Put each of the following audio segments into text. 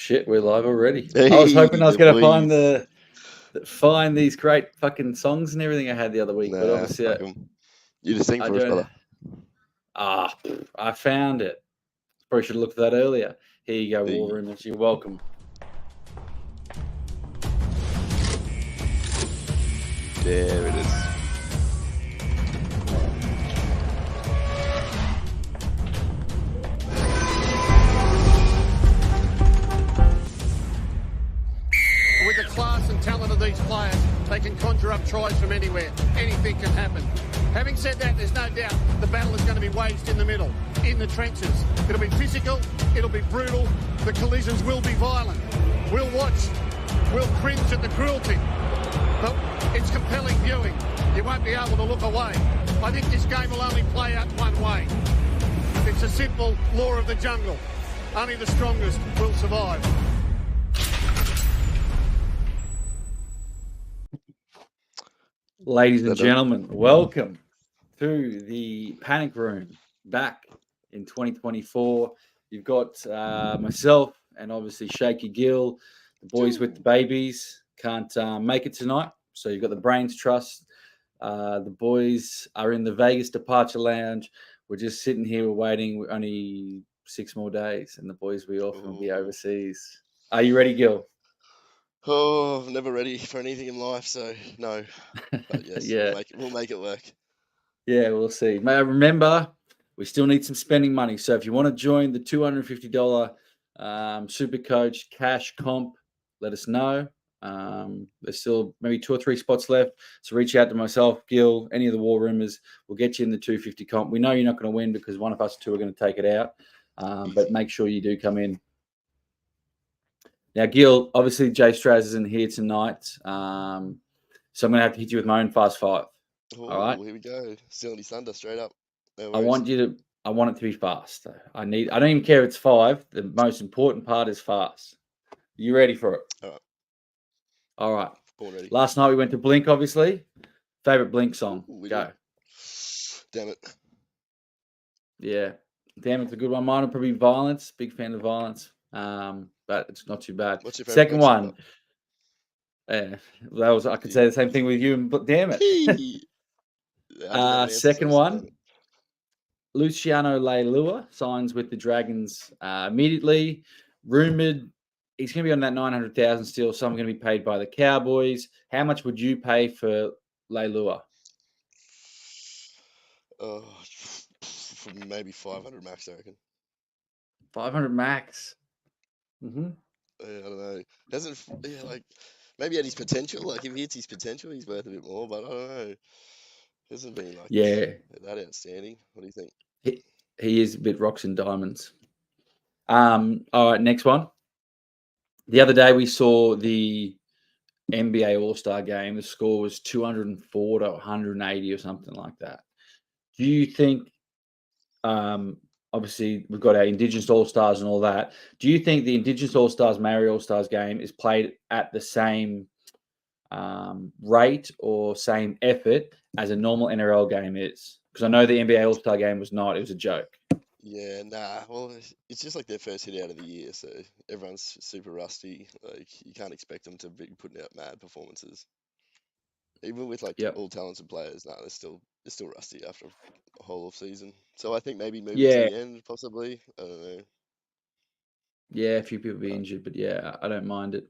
shit, we're live already. Hey, I was hoping I was the going to boys. find these great fucking songs and everything I had the other week, but Nah, obviously fuck 'em. You just sing I for us, don't. brother. I found it. Probably should have looked at that earlier. Here you go, Hey. War Rumors. You're welcome. There it is. With the class and talent of these players, they can conjure up tries from anywhere. Anything can happen. Having said that, there's no doubt the battle is going to be waged in the middle, in the trenches. It'll be physical, it'll be brutal, the collisions will be violent. We'll watch, we'll cringe at the cruelty, but it's compelling viewing. You won't be able to look away. I think this game will only play out one way. It's a simple law of the jungle. Only the strongest will survive. Ladies and gentlemen, welcome to the Panic Room back in 2024. You've got myself and obviously Shaky Gill, the boys with the babies can't make it tonight. So you've got the Brains Trust. The boys are in the Vegas Departure Lounge. We're just sitting here, we're waiting. We're only 6 more days, and the boys will often be overseas. Are you ready, Gill? Oh, I'm never ready for anything in life, so no. But yes, Yeah. we'll make it work. Yeah, we'll see. Remember, we still need some spending money. So if you want to join the $250 Super Coach Cash Comp, let us know. There's still maybe 2 or 3 spots left. So reach out to myself, Gil, any of the War Rumors. We'll get you in the 250 comp. We know you're not going to win because one of us two are going to take it out. But make sure you do come in. Now, Gil, obviously Jay Straz isn't here tonight. So I'm going to have to hit you with my own Fast Five. All right. Here we go. Silly Thunder, straight up. No I want it to be fast. I don't even care if it's 5. The most important part is fast. You ready for it? All right. Born ready. Last night we went to Blink, obviously. Favorite Blink song? Go. Damn it. Yeah. Damn, it's a good one. Mine would probably be Violence. Big fan of Violence. But it's not too bad. What's your favorite Second one. I could say the same thing with you, but damn it. Second one. Luciano Leilua signs with the Dragons immediately. Rumored he's going to be on that 900,000 still. Some going to be paid by the Cowboys. How much would you pay for Leilua? Maybe 500 max, I reckon. 500 max. I don't know. Maybe at his potential. Like if he hits his potential, he's worth a bit more. But I don't know. Hasn't been that outstanding. What do you think? He is a bit rocks and diamonds. All right, next one. The other day we saw the NBA All-Star game. The score was 204 to 180 or something like that. Do you think, obviously we've got our Indigenous All-Stars and all that. Do you think the Indigenous All-Stars, Maori All-Stars game is played at the same rate or same effort as a normal NRL game is? Because I know the NBA All-Star game was not. It was a joke. Yeah, nah. Well, it's just like their first hit out of the year, so everyone's super rusty. Like you can't expect them to be putting out mad performances. Even with all talented players, they're still rusty after a whole off season. So I think maybe move it to the end, possibly. I don't know. Yeah, a few people be injured, but yeah, I don't mind it.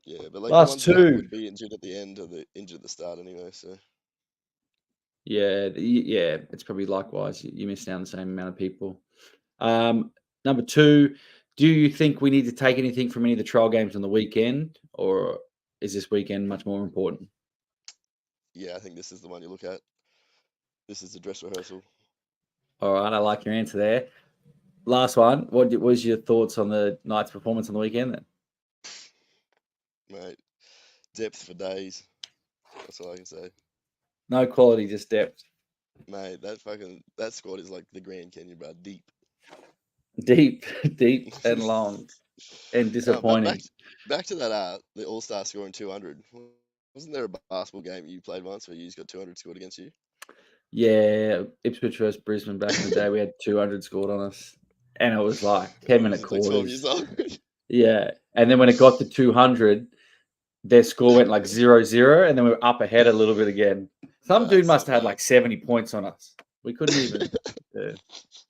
Yeah, but like last the ones 2 that would be injured at the end or injured at the start anyway. So yeah, it's probably likewise. You're missing out on the same amount of people. Number 2, do you think we need to take anything from any of the trial games on the weekend, or is this weekend much more important? Yeah, I think this is the one you look at. This is the dress rehearsal. All right, I like your answer there. Last one. What was your thoughts on the Knights' performance on the weekend then? Mate, depth for days. That's all I can say. No quality, just depth. Mate, that squad is like the Grand Canyon, bro. Deep and long and disappointing. Back to that the All-Star scoring 200. Wasn't there a basketball game you played once where you just got 200 scored against you? Yeah, Ipswich versus Brisbane back in the day. We had 200 scored on us, and it was like 10-minute quarters. Like 12 years old. Yeah. And then when it got to 200, their score went like 0-0, and then we were up ahead a little bit again. Some dude must have had like 70 points on us. We couldn't even.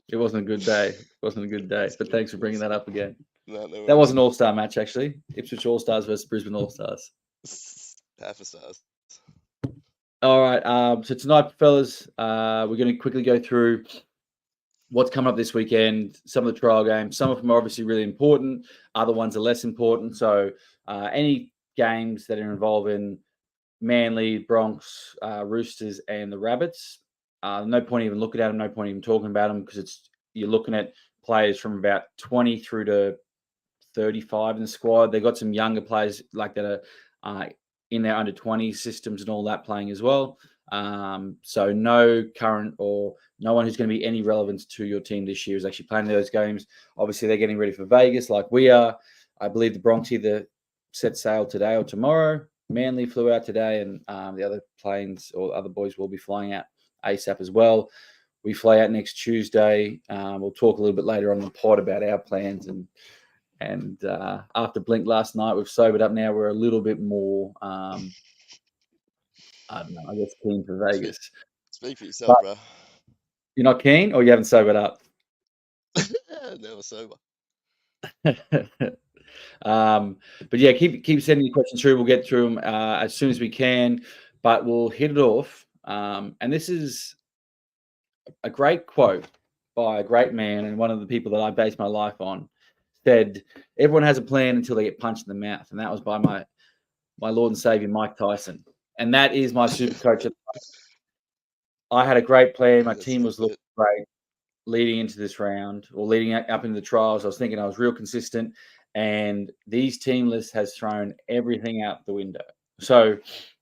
It wasn't a good day. It wasn't a good day. But thanks for bringing that up again. No, that was an all-star match, actually. Ipswich All-Stars versus Brisbane All-Stars. Half a stars. All right. So tonight, fellas, we're going to quickly go through what's coming up this weekend, some of the trial games. Some of them are obviously really important. Other ones are less important. So any games that are involving Manly, Bronx, Roosters, and the Rabbits, no point even looking at them, no point even talking about them, because you're looking at players from about 20 through to 35 in the squad. They've got some younger players like that are in their under 20 systems and all that playing as well. So no current or no one who's going to be any relevance to your team this year is actually playing those games. Obviously, they're getting ready for Vegas like we are. I believe the Bronx either set sail today or tomorrow. Manly flew out today, and the other planes or other boys will be flying out ASAP as well. We fly out next Tuesday. We'll talk a little bit later on in the pod about our plans. And after Blink last night, we've sobered up now. We're a little bit more, I don't know, I guess keen for Vegas. Speak for yourself, bro. You're not keen, or you haven't sobered up? Never sober. But yeah, keep sending your questions through. We'll get through them as soon as we can, but we'll hit it off. And this is a great quote by a great man, and one of the people that I base my life on. Said, everyone has a plan until they get punched in the mouth, and that was by my Lord and Savior Mike Tyson, and that is my super coach. I had a great plan. My team was looking great leading into this round, or leading up into the trials. I was thinking I was real consistent, and these team lists has thrown everything out the window. So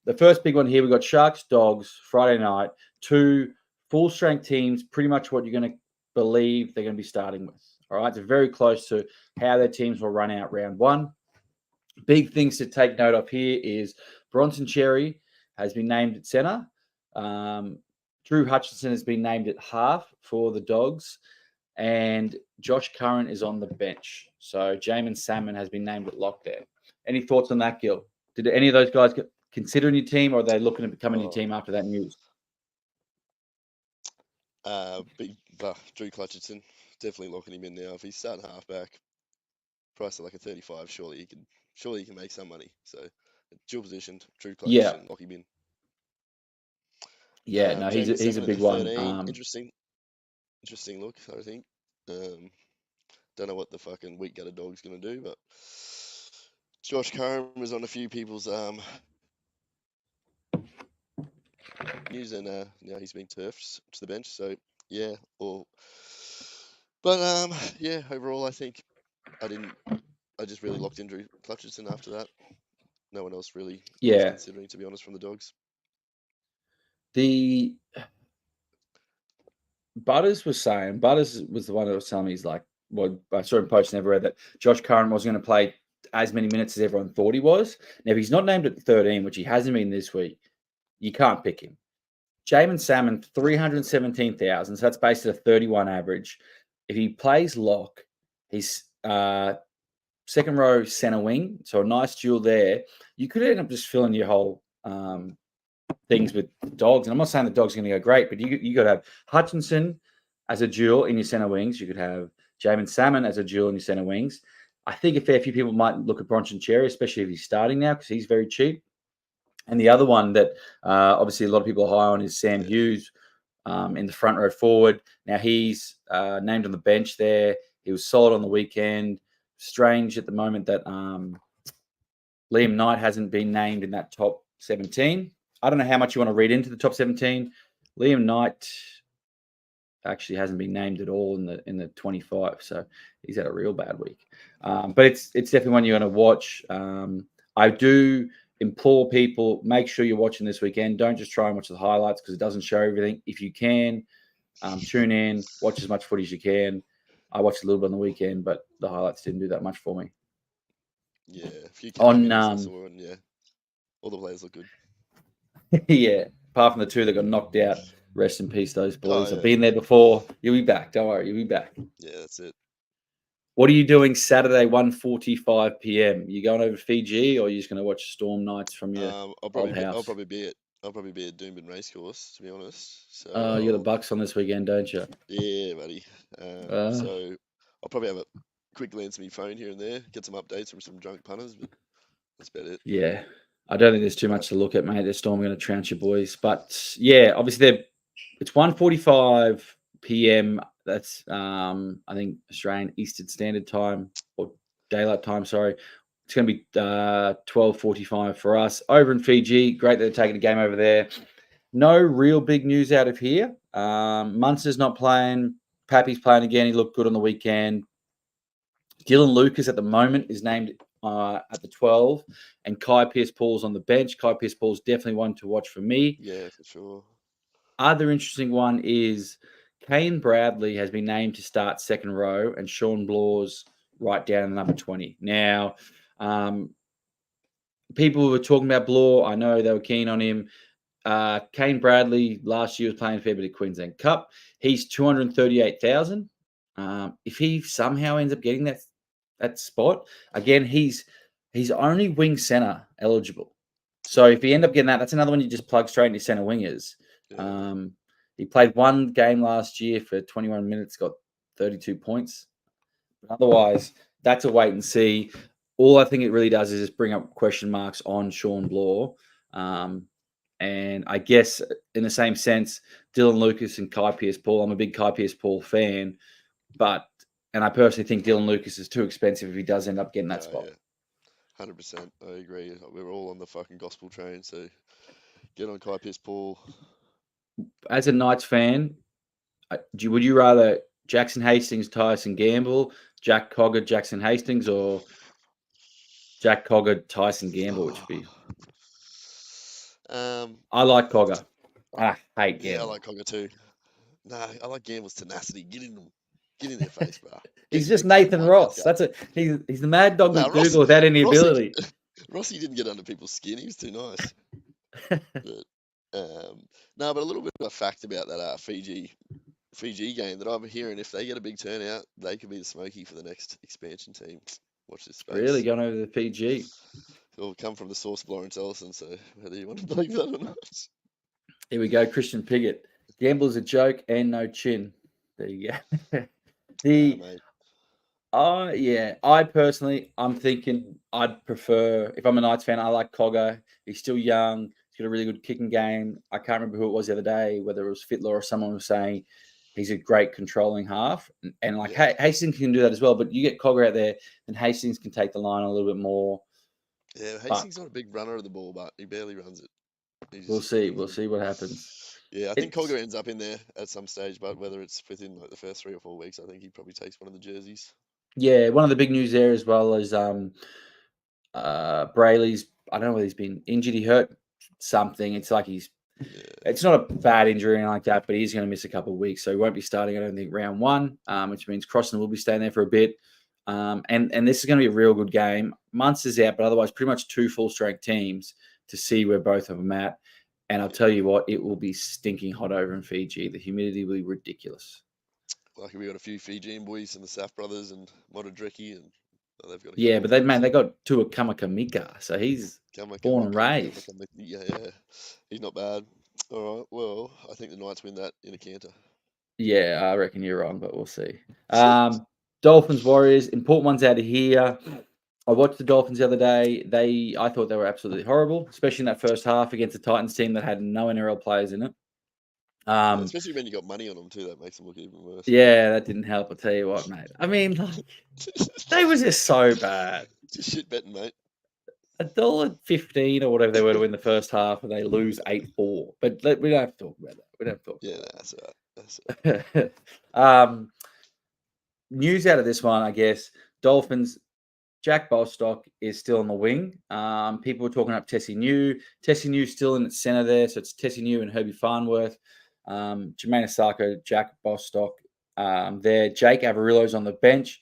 the first big one here, we got Sharks Dogs Friday night, 2 full strength teams, pretty much what you're going to believe they're going to be starting with. All right, they're very close to how their teams will run out round 1. Big things to take note of here is Bronson Cherry has been named at centre. Drew Hutchinson has been named at half for the Dogs. And Josh Curran is on the bench. So Jamin Salmon has been named at lock there. Any thoughts on that, Gil? Did any of those guys consider a new team, or are they looking to become a new team after that news? Drew Hutchinson. Definitely locking him in now. If he's starting halfback, price at like a 35, surely he can make some money. So dual positioned, Drew Hutchinson, lock him in. Yeah, no, he's a big one. Interesting look, I think. Don't know what the fucking weak gutter dog's gonna do, but Josh Curran was on a few people's news, and now he's been turfed to the bench. So yeah, overall I think I just really locked in Drew Hutchinson after that. No one else really was considering, to be honest, from the Dogs. The Butters was the one that was telling me, he's like, well, I saw him posting everywhere that Josh Curran wasn't going to play as many minutes as everyone thought he was. Now, if he's not named at 13, which he hasn't been this week, you can't pick him. Jamin Salmon, 317,000. So that's based at a 31 average. If he plays lock, he's second row center wing. So a nice duel there. You could end up just filling your whole things with Dogs. And I'm not saying the Dogs are going to go great, but you got to have Hutchinson as a duel in your center wings. You could have Jamin Salmon as a duel in your center wings. I think a fair few people might look at Bronson Cherry, especially if he's starting now, because he's very cheap. And the other one that obviously a lot of people are high on is Sam Hughes in the front row forward. Now he's named on the bench there. He was solid on the weekend. Strange at the moment that Liam Knight hasn't been named in that top 17. I don't know how much you want to read into the top 17. Liam Knight actually hasn't been named at all in the 25, so he's had a real bad week. But it's definitely one you're going to watch. I do implore people, make sure you're watching this weekend. Don't just try and watch the highlights, because it doesn't show everything. If you can, tune in, watch as much footage as you can. I watched a little bit on the weekend, but the highlights didn't do that much for me. Yeah, if you can, all the players look good. Yeah, apart from the 2 that got knocked out. Rest in peace, those boys. I've been there before. You'll be back. Don't worry, you'll be back. Yeah, that's it. What are you doing Saturday, 1:45 p.m.? You going over to Fiji, or are you just going to watch Storm Knights from your I'll old house? I'll probably be at Doomben Racecourse, to be honest. So you got the Bucks on this weekend, don't you? yeah, buddy. So I'll probably have a quick glance at my phone here and there, get some updates from some drunk punters, but that's about it. Yeah, I don't think there's too much to look at, mate. They're Storm going to trounce your boys, but yeah, obviously it's 1:45 p.m. That's I think Australian Eastern Standard Time or Daylight Time. Sorry, it's going to be 12:45 for us over in Fiji. Great that they're taking a game over there. No real big news out of here. Munster's not playing. Pappy's playing again. He looked good on the weekend. Dylan Lucas at the moment is named at the 12, and Kai Pearce-Paul's on the bench. Kai Pearce-Paul's definitely one to watch for me. Yeah, for sure. Other interesting one is Kane Bradley has been named to start second row, and Sean Blaw's right down in number 20. Now, people were talking about Blaw. I know they were keen on him. Kane Bradley last year was playing a fair bit of Queensland Cup. He's 238,000. If he somehow ends up getting that spot, again, he's only wing center eligible. So if you end up getting that's another one you just plug straight into center wingers. Yeah. He played one game last year for 21 minutes, got 32 points. But otherwise, that's a wait and see. All I think it really does is just bring up question marks on Sean Blaw. And I guess in the same sense, Dylan Lucas and Kai Pearce-Paul, I'm a big Kai Pearce-Paul fan, and I personally think Dylan Lucas is too expensive if he does end up getting that spot. Yeah. 100%. I agree. We're all on the fucking gospel train, so get on Kai Pearce-Paul. As a Knights fan, would you rather Jackson Hastings, Tyson Gamble, Jack Cogger, Jackson Hastings, or Jack Cogger, Tyson Gamble, which would be? I like Cogger. I hate Gamble. Yeah, I like Cogger too. No, I like Gamble's tenacity. Get in their face, bro. He's just Nathan Ross. He's the mad dog with Google without any ability. Rossi didn't get under people's skin. He was too nice. But a little bit of a fact about that Fiji game that I'm hearing, if they get a big turnout, they could be the smoky for the next expansion team. Watch this space. Really going over to the Fiji. It'll come from the source of Lawrence Ellison, so whether you want to believe that or not. Here we go, Christian Piggott. Gamble's a joke and no chin. There you go. I'm thinking I'd prefer, if I'm a Knights fan, I like Cogger. He's still young. He's got a really good kicking game. I can't remember who it was the other day, whether it was Fittler or someone was saying he's a great controlling half. And Hastings can do that as well, but you get Cogger out there, and Hastings can take the line a little bit more. Yeah, Hastings not a big runner of the ball, but he barely runs it. We'll see what happens. Yeah, I think Cogger ends up in there at some stage, but whether it's within the first 3 or 4 weeks, I think he probably takes one of the jerseys. Yeah, one of the big news there as well is Brayley's, I don't know whether he's been injured, he hurt something. It's like it's not a bad injury or anything like that, but he's going to miss a couple of weeks, so he won't be starting, I don't think, round 1, which means Crossan will be staying there for a bit. And this is going to be a real good game. Munster's out, but otherwise pretty much 2 full-strength teams to see where both of them at. And I'll tell you what, it will be stinking hot over in Fiji. The humidity will be ridiculous. Lucky we got a few Fijian boys and the Saf brothers and Modadrecki, and they've got. But they got Tua Kamakamika, so he's born and raised. Yeah, he's not bad. All right, well, I think the Knights win that in a canter. Yeah, I reckon you're wrong, but we'll see. Dolphins, Warriors, important ones out of here. I watched the Dolphins the other day. I thought they were absolutely horrible, especially in that first half against the Titans team that had no NRL players in it. Especially when you got money on them too, that makes them look even worse. Yeah, that didn't help. I'll tell you what, mate. I mean, they were just so bad. Just shit betting, mate. $1.15 or whatever they were to win the first half, and they lose 8-4. But we don't have to talk about that. Yeah, that's all right. News out of this one, I guess. Dolphins. Jack Bostock is still on the wing. People were talking up Tessie New. Tessie New still in the centre there, so it's Tessie New and Herbie Farnworth. Jermaine Asako, Jack Bostock there. Jake Avarillo's on the bench.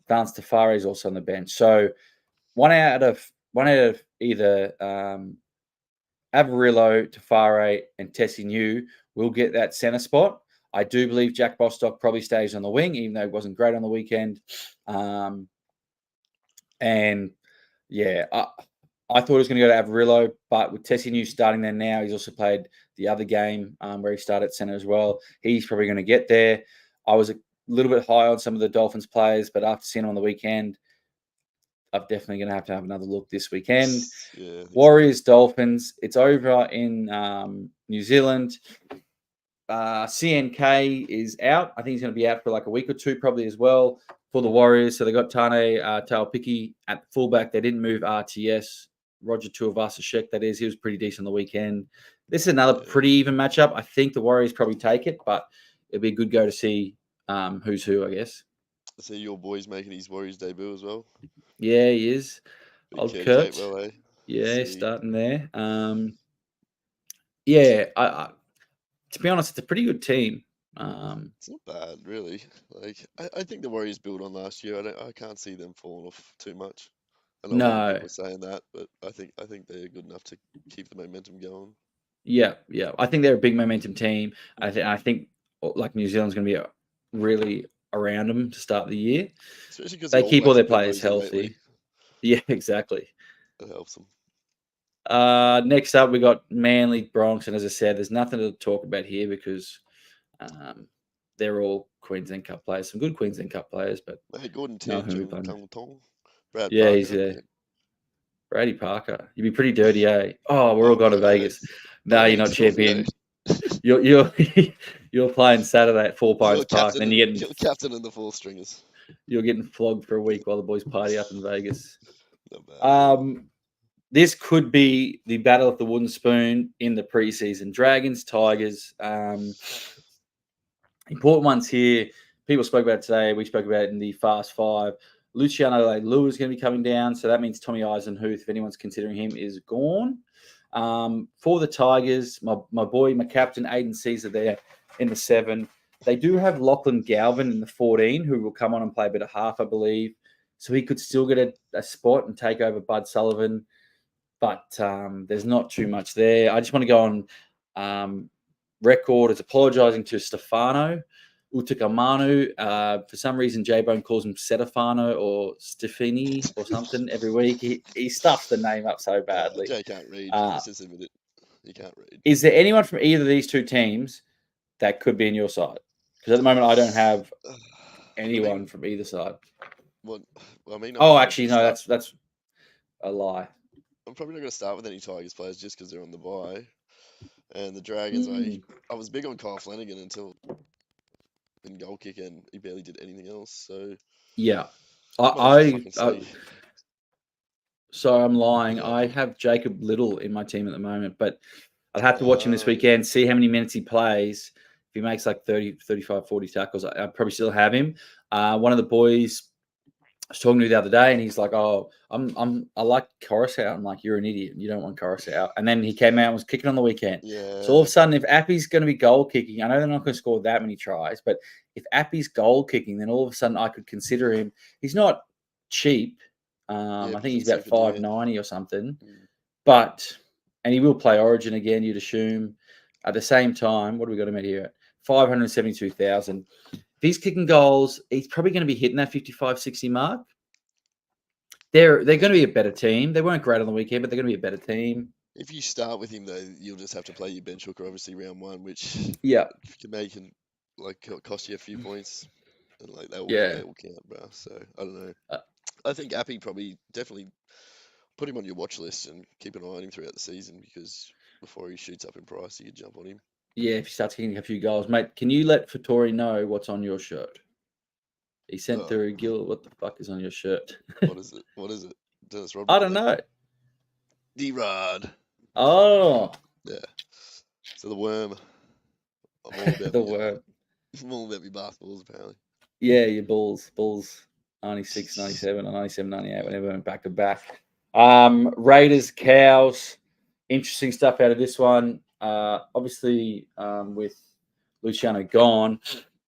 Vance Tafari is also on the bench. So one out of either Avarillo, Tafari, and Tessie New will get that centre spot. I do believe Jack Bostock probably stays on the wing, even though he wasn't great on the weekend. And yeah, I thought he was going to go to Averillo, but with Tessie New starting there now, he's also played the other game where he started at centre as well. He's probably going to get there. I was a little bit high on some of the Dolphins players, but after seeing him on the weekend, I'm definitely going to have another look this weekend. Yeah, Warriors, Dolphins. It's over in New Zealand. CNK is out. I think he's going to be out for like a week or two probably as well for the Warriors. So they got Tane Taupiki at fullback. They didn't move RTS. Roger Tuivasa-Sheck, that is. He was pretty decent on the weekend. This is another pretty even matchup. I think the Warriors probably take it, but it'll be a good go to see who's who, I guess. I see your boy's making his Warriors debut as well. Yeah, he is. Old Kurt. Well, eh? Yeah, starting there. Yeah, I to be honest, it's a pretty good team. It's not bad, really. Like I think the Warriors built on last year. I can't see them falling off too much. I know a lot of people are saying that, but I think they're good enough to keep the momentum going. Yeah. I think they're a big momentum team. I think like New Zealand's going to be really around them to start the year. Especially because they keep all their players healthy. Lately. Yeah, exactly. That helps them. Next up, we got Manly Bronx, and as I said, there's nothing to talk about here because they're all Queensland Cup players. Some good Queensland Cup players, but hey, Gordon Tong. Brad Parker, he's there. Brady Parker. You'd be pretty dirty, eh? Oh, we're all going to Vegas. No, you're not champion. You're playing Saturday at Four Pines Park, and then you're captain in the four stringers. You're getting flogged for a week while the boys party up in Vegas. Not bad. This could be the battle of the wooden spoon in the preseason. Dragons, Tigers. Important ones here. People spoke about it today. We spoke about it in the Fast Five. Luciano Leilua is going to be coming down, so that means Tommy Eisenhuth, if anyone's considering him, is gone. For the Tigers, my boy, my captain, Aiden Caesar there in the 7. They do have Lachlan Galvin in the 14, who will come on and play a bit of half, I believe. So he could still get a spot and take over Bud Sullivan. But there's not too much there. I just want to go on record as apologising to Stefano Utakamanu. For some reason, J-Bone calls him Stefano or Stefani or something every week. He stuffs the name up so badly. Jay can't read. Let's just admit it. He can't read. Is there anyone from either of these two teams that could be in your side? Because at the moment, I don't have anyone from either side. Well, I mean, actually, no, that's a lie. I'm probably not going to start with any Tigers players just because they're on the bye. And the Dragons, I was big on Kyle Flanagan until in goal kick, and he barely did anything else. So yeah, so I'm lying. Yeah. I have Jacob Little in my team at the moment, but I'd have to watch him this weekend, see how many minutes he plays. If he makes like 30, 35, 40 tackles, I probably still have him. One of the boys I was talking to the other day, and he's like, "Oh, I like Coruscant." I'm like, "You're an idiot. You don't want Coruscant." And then he came out and was kicking on the weekend. Yeah. So all of a sudden, if Appy's going to be goal kicking, I know they're not going to score that many tries, but if Appy's goal kicking, then all of a sudden I could consider him. He's not cheap. I think he's about $5.90 or something, and he will play Origin again, you'd assume. At the same time, what do we got him at here? 572,000. If he's kicking goals, he's probably going to be hitting that 55, 60 mark. They're going to be a better team. They weren't great on the weekend, but they're going to be a better team. If you start with him, though, you'll just have to play your bench hooker, obviously, round 1, which can make cost you a few points. And that will count, bro. So, I don't know. I think Appy probably definitely put him on your watch list and keep an eye on him throughout the season, because before he shoots up in price, you could jump on him. Yeah, if he starts kicking a few goals. Mate, can you let Fattori know what's on your shirt? He sent through, Gil, what the fuck is on your shirt? What is it? Dennis Rodman? I don't know. D-Rod. Oh. Yeah. So the worm. I'm all about the worm. I'm all about me basketballs, apparently. Yeah, your Bulls. 96, 97, or 97, 98, whenever went back to back. Raiders, Cows. Interesting stuff out of this one. Obviously, with Luciano gone,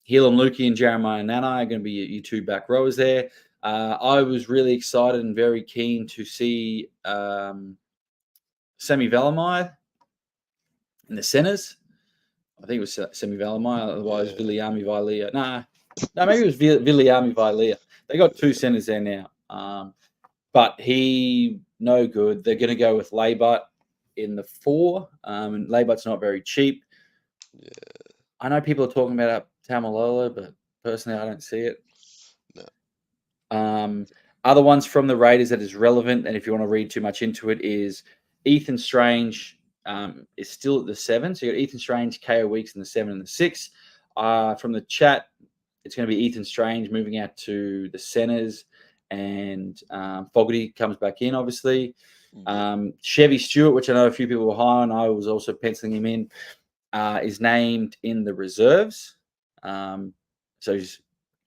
Helam Lukey and Jeremiah Nana are going to be your two back rowers there. I was really excited and very keen to see Sammy Valemire in the centres. I think it was Semi Valemai, otherwise Yeah. Viliami Vailea. No, maybe it was Viliami Vailea. They got two centers there now. But he, no good. They're going to go with Laybutt in the 4. And Laybutt's not very cheap. Yeah. I know people are talking about Tamalolo, but personally, I don't see it. No. Other ones from the Raiders that is relevant, and if you want to read too much into it, is Ethan Strange is still at the 7. So you got Ethan Strange, KO Weeks in the 7 and the 6. From the chat, it's going to be Ethan Strange moving out to the centers, and Fogarty comes back in, obviously. Chevy Stewart, which I know a few people were high on, I was also penciling him in, is named in the reserves. So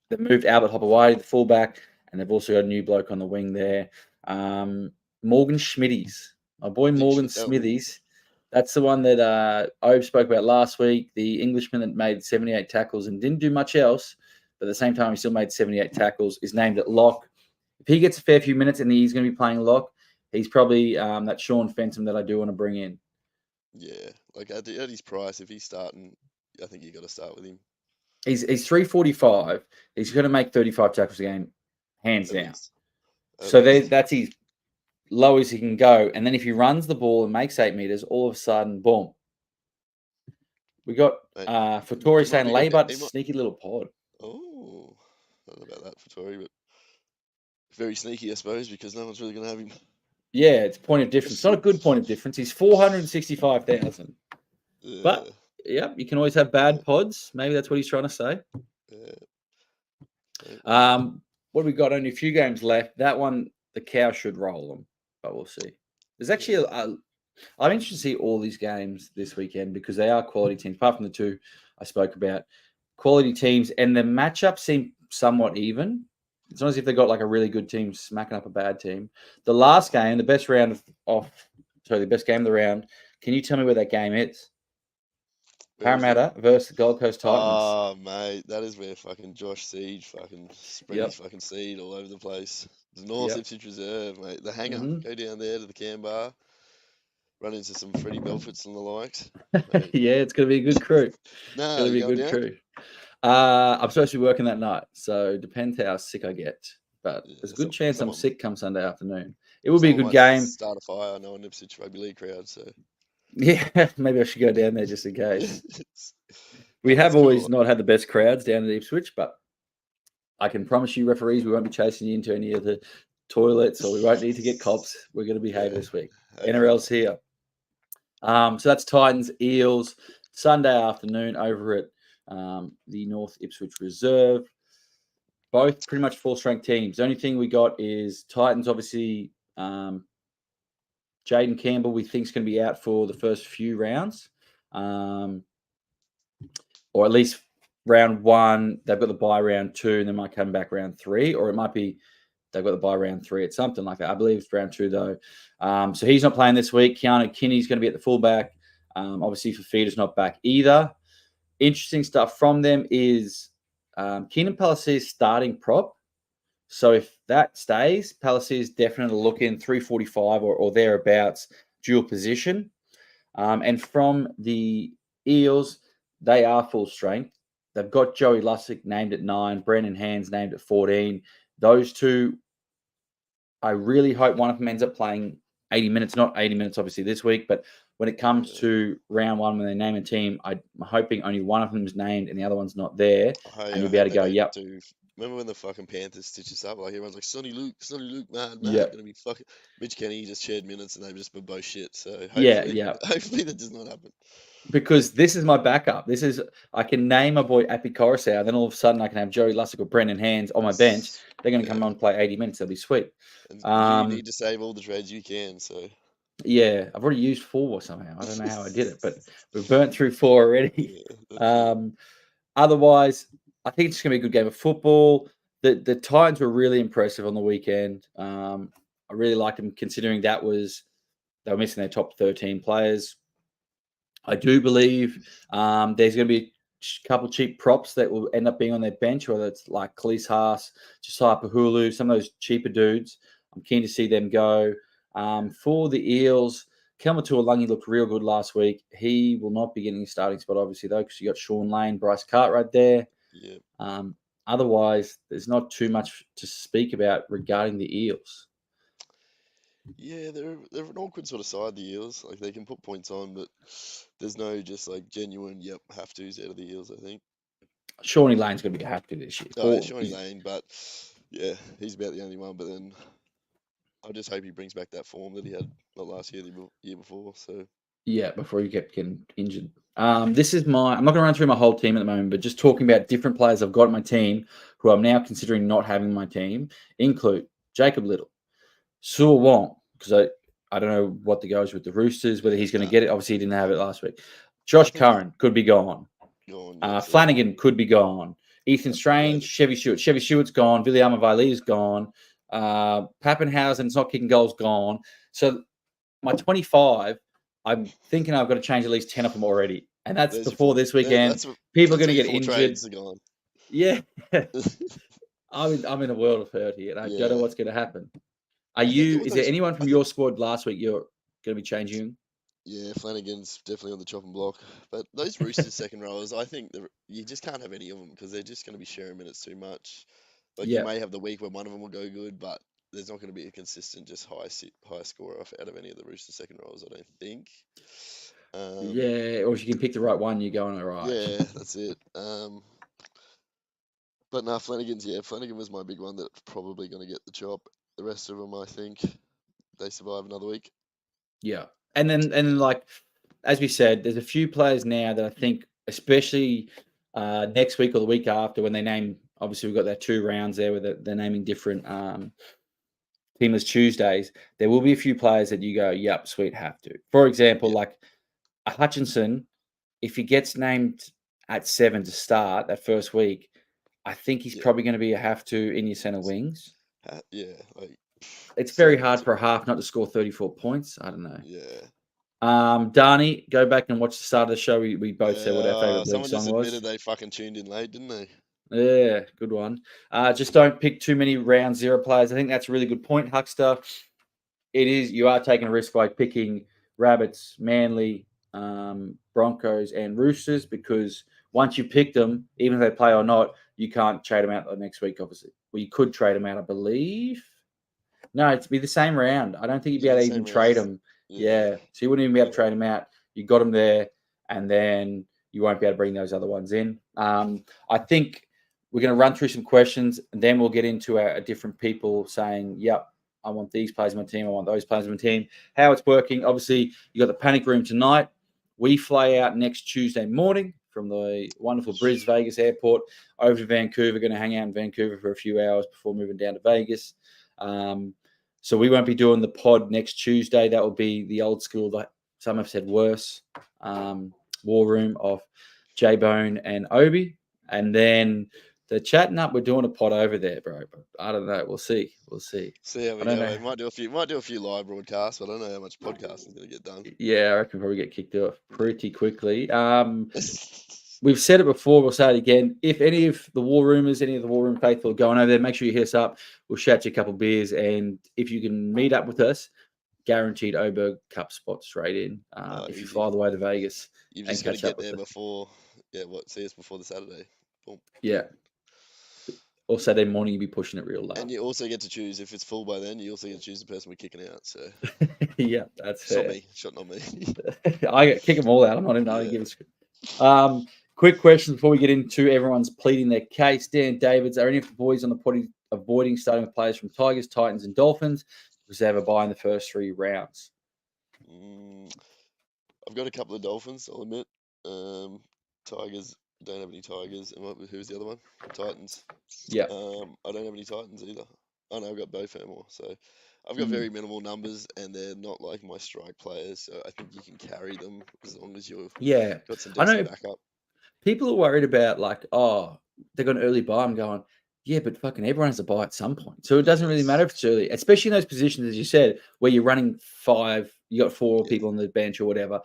they've moved Albert Hopewadi, the fullback, and they've also got a new bloke on the wing there. Morgan Schmitties. My boy Morgan Smithies. That's the one that Obe spoke about last week, the Englishman that made 78 tackles and didn't do much else, but at the same time he still made 78 tackles, is named at lock. If he gets a fair few minutes and he's going to be playing lock, he's probably that Sean Fenton that I do want to bring in. Yeah, like at his price, if he's starting, I think you got to start with him. He's 345. He's going to make 35 tackles a game, hands down. So that's his low as he can go. And then if he runs the ball and makes 8 meters, all of a sudden, boom. We got Fattori saying Laybutt, sneaky little pod. Oh, I don't know about that, Fattori, but very sneaky, I suppose, because no one's really going to have him. Yeah, it's point of difference. It's not a good point of difference. He's 465,000. But, yeah, you can always have bad pods. Maybe that's what he's trying to say. What have we got? Only a few games left. That one, the cow should roll them, but we'll see. There's actually I'm interested to see all these games this weekend because they are quality teams, apart from the 2 I spoke about. Quality teams, and the matchups seem somewhat even. It's not as if they got like a really good team smacking up a bad team. The last game, the best game of the round. Can you tell me where that game is? Parramatta versus the Gold Coast Titans. Oh, mate, that is where fucking Josh Siege fucking spread his fucking seed all over the place. The North Ipswich Reserve, mate. The hangar. Go down there to the Canberra. Run into some Freddie Belforts and the likes. Yeah, it's going to be a good crew. No, it's going to be a good crew. I'm supposed to be working that night, so it depends how sick I get. But there's a good chance I'm sick come Sunday afternoon. It will be a good game. Start a fire. I know an Ipswich Rugby League crowd, so... Yeah, maybe I should go down there just in case. We have always not had the best crowds down at Ipswich, but I can promise you, referees, we won't be chasing you into any of the toilets, or we won't need to get cops. We're going to behave this week. NRL's here. So that's Titans, Eels, Sunday afternoon over at the North Ipswich Reserve. Both pretty much full-strength teams. The only thing we got is Titans, obviously, Jaden Campbell, we think, is going to be out for the first few rounds, or at least round 1. They've got the bye round 2, and they might come back round 3, or it might be they've got the bye round 3. It's something like that. I believe it's round 2, though. So he's not playing this week. Keanu Kinney's going to be at the fullback. Obviously, Fafita's not back either. Interesting stuff from them is Keenan Palaci's starting prop. So if that stays, Palliser is definitely looking 345 or thereabouts, dual position. And from the Eels, they are full strength. They've got Joey Lussick named at 9, Brendan Hands named at 14. Those 2, I really hope one of them ends up playing 80 minutes, not 80 minutes obviously this week, but when it comes to round 1, when they name a team, I'm hoping only one of them is named and the other one's not there. And you'll be able to go, yep. Remember when the fucking Panthers stitched us up? Like everyone's like, Sonny Luke, man, gonna be fucking. Mitch Kenny just shared minutes and they've just been both shit. So hopefully that does not happen. Because this is my backup. I can name my boy Appy Coruscant, then all of a sudden I can have Joey Lussick or Brendan Hands on my bench. They're going to come on and play 80 minutes. That'll be sweet. And you need to save all the trades you can. So yeah, I've already used 4 somehow. I don't know how I did it, but we've burnt through 4 already. Otherwise, I think it's going to be a good game of football. The Titans were really impressive on the weekend. I really liked them considering they were missing their top 13 players. I do believe there's going to be a couple cheap props that will end up being on their bench, whether it's like Khalees Haas, Josiah Pahulu, some of those cheaper dudes. I'm keen to see them go. For the Eels, Kelma Tuolangi looked real good last week. He will not be getting a starting spot, obviously, though, because you got Sean Lane, Bryce Cartwright there. Yeah. Otherwise, there's not too much to speak about regarding the Eels. Yeah, they're an awkward sort of side, the Eels. Like, they can put points on, but there's no just like genuine have tos out of the Eels, I think. Shawnee Lane's going to be a have to this year. Oh, Shawnee Lane, but yeah, he's about the only one. But then I just hope he brings back that form that he had not last year, the year before. So yeah, before he kept getting injured. I'm not going to run through my whole team at the moment, but just talking about different players I've got in my team who I'm now considering not having in my team include Jacob Little, Suo Wong, because I don't know what the goes with the Roosters, whether he's going to get it. Obviously, he didn't have it last week. Josh Curran could be gone. Flanagan could be gone. Ethan Strange, Chevy Stewart. Chevy Stewart's gone. Viliama Vaili's gone. Pappenhausen's not kicking goals, gone. So my 25, I'm thinking I've got to change at least 10 of them already. And that's before this weekend. People are going to get injured. Yeah. I'm in a world of hurt here, and I don't know what's going to happen. Is there anyone from your squad last week you're going to be changing? Yeah, Flanagan's definitely on the chopping block. But those Roosters second rowers, I think you just can't have any of them because they're just going to be sharing minutes too much. Like, you may have the week where one of them will go good, but there's not going to be a consistent, just high scorer out of any of the Roosters second rowers, I don't think. Or if you can pick the right one, you're going all right. Yeah, that's it. But no, Flanagan was my big one that's probably going to get the chop. The rest of them, I think, they survive another week. Yeah. And then, like, as we said, there's a few players now that I think, especially next week or the week after, when they name, obviously we've got that 2 rounds there where they're naming different Teamless Tuesdays. There will be a few players that you go, yep, sweet, have to. For example, like a Hutchinson, if he gets named at 7 to start that first week, I think he's probably going to be a have to in your centre wings. It's very hard for a half not to score 34 points. I don't know. Yeah. Darnie, go back and watch the start of the show. We both said what our favourite league song was. Someone just admitted they fucking tuned in late, didn't they? Yeah, good one. Just don't pick too many round 0 players. I think that's a really good point, Huckster. You are taking a risk by picking Rabbits, Manly, Broncos, and Roosters, because once you pick them, even if they play or not, you can't trade them out the next week, obviously. Well, you could trade them out, I believe. No, it'd be the same round. I don't think you'd be able to even trade them. Yeah. So you wouldn't even be able to trade them out. You got them there, and then you won't be able to bring those other ones in. I think we're going to run through some questions, and then we'll get into our different people saying, yep, I want these players in my team. I want those players in my team. How it's working. Obviously, you got the Panic Room tonight. We fly out next Tuesday morning from the wonderful Bris Vegas Airport over to Vancouver. Going to hang out in Vancouver for a few hours before moving down to Vegas. So we won't be doing the pod next Tuesday. That will be the old school, like some have said worse, war room of J-Bone and Obi. And then the chatting up, we're doing a pod over there, bro. But I don't know. We'll see. See how we go. We might do a few live broadcasts, but I don't know how much podcasting is going to get done. Yeah, I reckon we'll probably get kicked off pretty quickly. We've said it before. We'll say it again. If any of the War Roomers, any of the War Room faithful are going over there, make sure you hit us up. We'll shout you a couple of beers. And if you can meet up with us, guaranteed Oberg Cup spot straight in. If you fly all the way to Vegas. You've just got to get there before, see us before the Saturday. Boom. Yeah. Or Saturday morning, you'll be pushing it real loud. And you also get to choose, if it's full by then, you also get to choose the person we're kicking out. So yeah, that's fair. Shot not me. I kick them all out. I'm not even going to give a script. Quick question before we get into everyone's pleading their case. Dan Davids, are any of the boys on the potty avoiding starting with players from Tigers, Titans, and Dolphins because they have a bye in the first 3 rounds? I've got a couple of Dolphins, I'll admit. Tigers, don't have any Tigers. And who's the other one? Titans. Yeah. I don't have any Titans either. Oh no, I've got Beau Fermor. So I've got very minimal numbers, and they're not like my strike players. So I think you can carry them as long as you've got some decent backup. People are worried about they got an early bye. I'm going, yeah, but fucking everyone has a bye at some point. So it doesn't really matter if it's early, especially in those positions, as you said, where you're running 5, you got 4 people on the bench or whatever.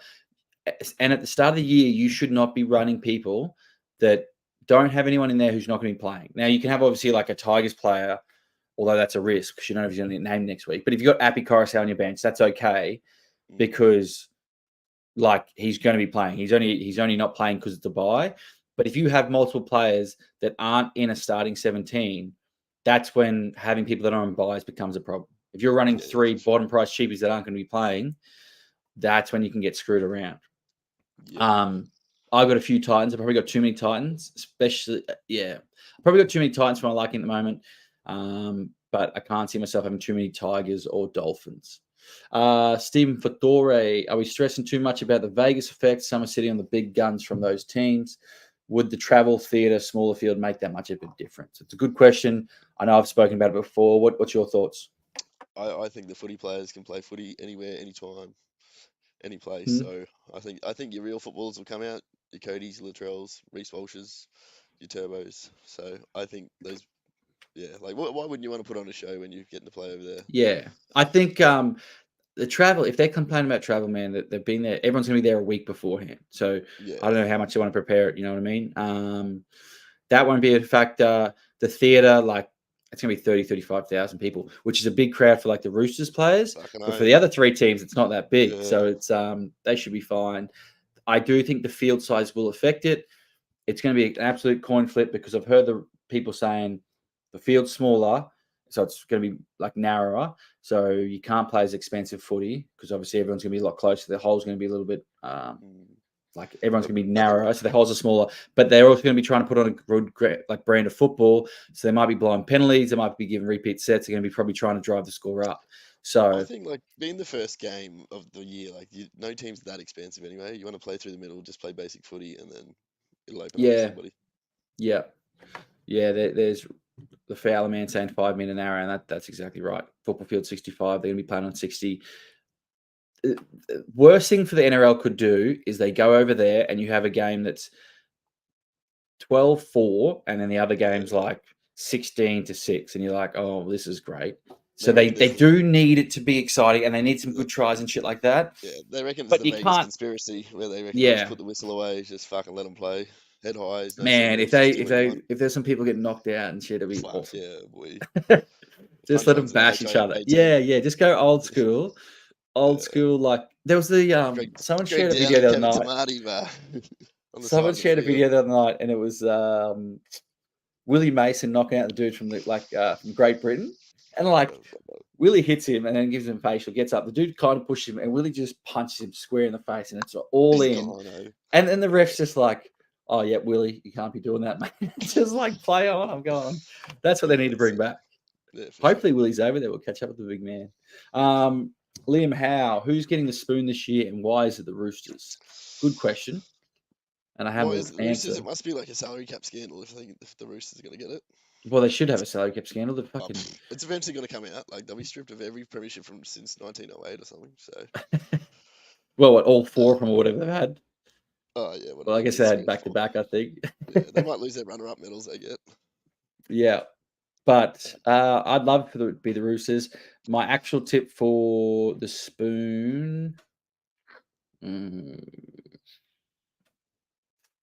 And at the start of the year, you should not be running people that don't have anyone in there who's not going to be playing. Now, you can have obviously like a Tigers player, although that's a risk because you don't know if he's going to get named next week. But if you've got Api Coruscant on your bench, that's okay. because like he's going to be playing. He's only not playing because it's a bye. But if you have multiple players that aren't in a starting 17, that's when having people that are on buys becomes a problem. If you're running 3 bottom price cheapies that aren't going to be playing, that's when you can get screwed around. Yeah. I've got a few Titans. I've probably got too many Titans, especially, I've probably got too many Titans for my liking at the moment. But I can't see myself having too many Tigers or Dolphins. Stephen Fattore, are we stressing too much about the Vegas effect? Some are sitting on the big guns from those teams. Would the travel theatre, smaller field make that much of a difference? It's a good question. I know I've spoken about it before. What's your thoughts? I think the footy players can play footy anywhere, anytime, any place. So I think your real footballers will come out. Your Codys, your Latrells, Reece Walshes, your Turbos. So I think those, like why wouldn't you want to put on a show when you're getting to play over there? Yeah, I think the travel, if they're complaining about travel, man, that they've been there, everyone's going to be there a week beforehand. So I don't know how much they want to prepare it. You know what I mean? That won't be a factor. The theatre, like, it's going to be 30, 35,000 people, which is a big crowd for like the Roosters players. But for the other 3 teams, it's not that big. Yeah. So it's they should be fine. I do think the field size will affect it. It's going to be an absolute coin flip because I've heard the people saying the field's smaller, so it's going to be like narrower. So you can't play as expensive footy because obviously everyone's going to be a lot closer. The hole's going to be a little bit like everyone's going to be narrower, so the holes are smaller. But they're also going to be trying to put on a good like brand of football. So they might be blowing penalties. They might be giving repeat sets. They're going to be probably trying to drive the score up. So I think like being the first game of the year, like no team's that expensive anyway. You want to play through the middle, just play basic footy, and then it'll open up to somebody. Yeah. There's the Fowler man saying 5 minute an hour, and that's exactly right. Football field 65. They're going to be playing on 60. Worst thing for the NRL could do is they go over there and you have a game that's 12-4, and then the other game's like 16-6, and you're like, oh, this is great. So they do need it to be exciting, and they need some good tries and shit like that. Yeah, they reckon it's the Vegas conspiracy where they reckon just put the whistle away, just fucking let them play. Head highs. No man, if there's some people getting knocked out and shit, it'd be awesome. Yeah, boy. Just let them bash each other. Yeah. Just go old school. Old school, like there was the someone shared a video the other night. Someone shared a video the other night, and it was Willie Mason knocking out the dude from from Great Britain, and like Willie hits him and then gives him facial, gets up. The dude kind of pushes him, and Willie just punches him square in the face, and it's all in. And then the ref's just like, "Oh yeah, Willie, you can't be doing that, mate." Just like play on. I'm going. That's what they need to bring back. Yeah, hopefully, Willie's over there. We'll catch up with the big man. Liam Howe, who's getting the spoon this year, and why is it the Roosters? Good question. And I haven't answered. It must be like a salary cap scandal if the Roosters are going to get it. Well, they should have a salary cap scandal. It's eventually going to come out. Like they'll be stripped of every premiership since 1908 or something. So. Well, all 4 of them or whatever they've had. Oh yeah. Well, I guess they had back to back. I think. Yeah, they might lose their runner-up medals they get. Yeah. But I'd love for it to be the Roosters. My actual tip for the spoon,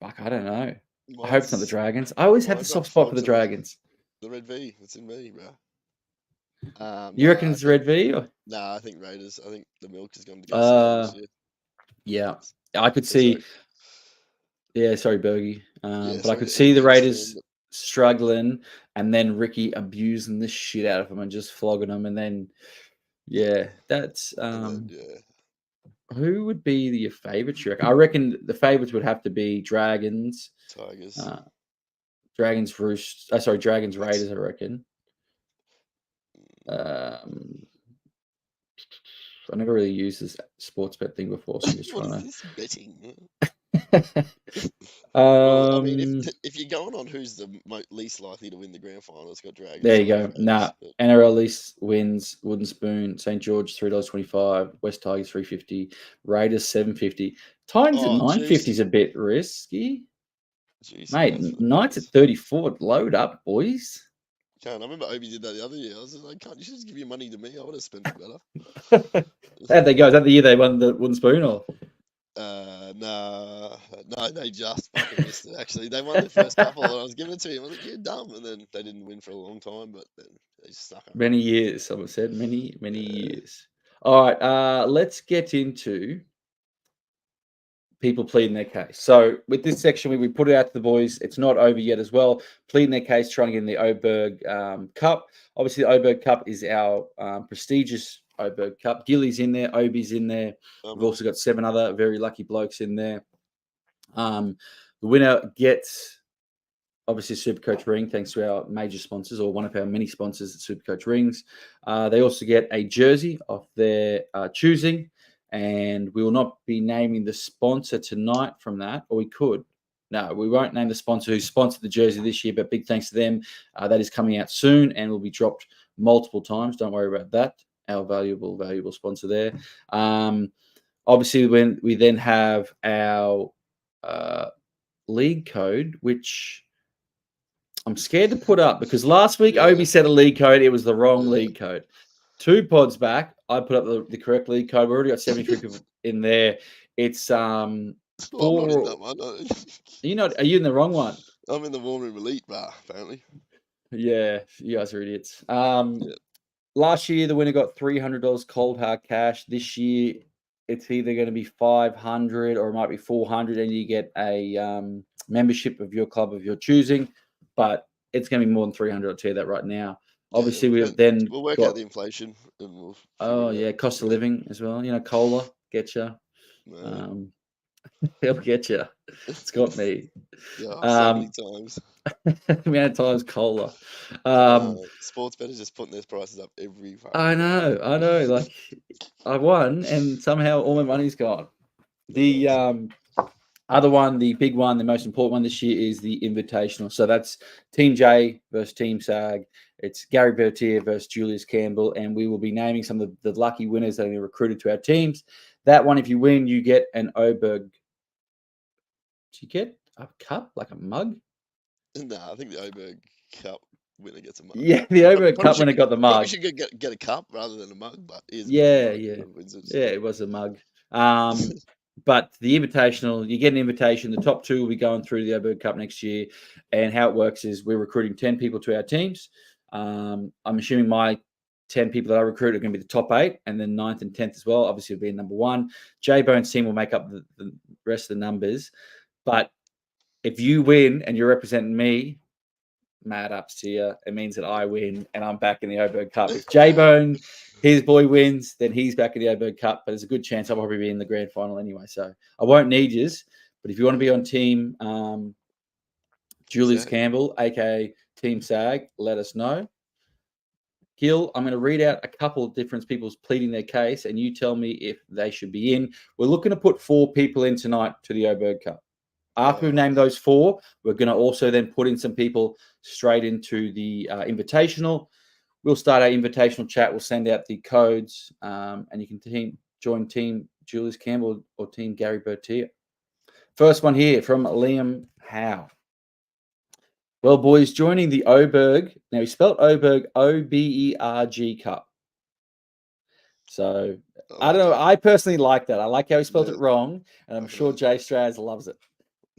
fuck, I don't know. I hope it's not the Dragons. I always have the soft spot for the Dragons. The Red V, it's in me, bro. You reckon it's Red V? Or? Nah, I think Raiders. I think the milk is going to go this year. Yeah, I could see. Yeah, sorry, Bergie. But I could see the Raiders struggling, and then Ricky abusing the shit out of them and just flogging them, and then that's who would be your favourite? I reckon the favourites would have to be Dragons, Tigers, Dragons, Dragons, Raiders. I reckon. I never really used this sports bet thing before, so I'm just trying to. This betting? Well, I mean, if you're going on who's the least likely to win the grand final, it's got Dragons. There you go. NRL least wins Wooden Spoon, St George $3.25, West Tigers $3.50, Raiders $7.50. Titans at $9.50 is a bit risky. Jeez, mate, Knights at 34. Load up, boys. I remember Obi did that the other year. I was like, you should just give your money to me. I would have spent it better. How'd they go? Is that the year they won the Wooden Spoon, or? No, they just fucking missed it. Actually, they won the first couple, and I was giving it to him. I was like, "You're dumb," and then they didn't win for a long time, but then they just stuck. Many years, someone said, many years. All right, let's get into people pleading their case. So with this section, we put it out to the boys. It's not over yet as well. Pleading their case, trying to get in the Oberg Cup. Obviously, the Oberg Cup is our prestigious Oberg Cup. Gilly's in there. Obi's in there. We've also got 7 other very lucky blokes in there. The winner gets, obviously, Supercoach ring, thanks to our major sponsors, or one of our many sponsors at Supercoach Rings. They also get a jersey of their choosing. And we will not be naming the sponsor tonight from that, or we could. No, we won't name the sponsor who sponsored the jersey this year, but big thanks to them. That is coming out soon and will be dropped multiple times. Don't worry about that. Our valuable sponsor there. Obviously, when we then have our league code, which I'm scared to put up because last week Obi said a league code. It was the wrong league code. 2 pods back, I put up the correct league code. We already got 73 people in there. It's 4. I'm not in that one. Are you in the wrong one? I'm in the Warm Room Elite bar, apparently. Yeah, you guys are idiots. Last year the winner got $300 cold hard cash. This year it's either going to be $500 or it might be $400, and you get a membership of your club of your choosing. But it's going to be more than $300. I'll tell you that right now. Obviously, we'll work out the inflation. And cost of living as well. Cola get you. He'll get you. It's got me. So many times. The amount of times cola. Sports bettors just putting their prices up every. I know. Like I won, and somehow all my money's gone. The other one, the big one, the most important one this year is the Invitational. So that's Team J versus Team SAG. It's Gary Bertier versus Julius Campbell, and we will be naming some of the lucky winners that are recruited to our teams. That one, if you win, you get an Oberg. Do you get a cup, like a mug? No, I think the Oberg Cup winner gets a mug. Yeah, the Oberg Cup winner got the mug. We should get a cup rather than a mug, but it was a mug. But the Invitational, you get an invitation. The top 2 will be going through the Oberg Cup next year. And how it works is we're recruiting 10 people to our teams. I'm assuming my 10 people that I recruit are going to be the top 8, and then 9th and 10th as well. Obviously, will be number 1. J-Bone's team will make up the rest of the numbers. But if you win and you're representing me, mad ups to you. It means that I win and I'm back in the Oberg Cup. If J-Bone, his boy, wins, then he's back in the Oberg Cup. But there's a good chance I'll probably be in the grand final anyway. So I won't need yous. But if you want to be on team Julius Campbell, a.k.a. Team SAG, let us know. Gil, I'm going to read out a couple of different people's pleading their case, and you tell me if they should be in. We're looking to put 4 people in tonight to the Oberg Cup. After we've named those 4, we're going to also then put in some people straight into the Invitational. We'll start our Invitational chat. We'll send out the codes, and you can join Team Julius Campbell or Team Gary Bertier. First one here from Liam Howe. Well, boys, joining the Oberg. Now, he spelled Oberg, O-B-E-R-G Cup. So, I don't know. I personally like that. I like how he spelled it wrong, and I'm sure Jay Straz loves it.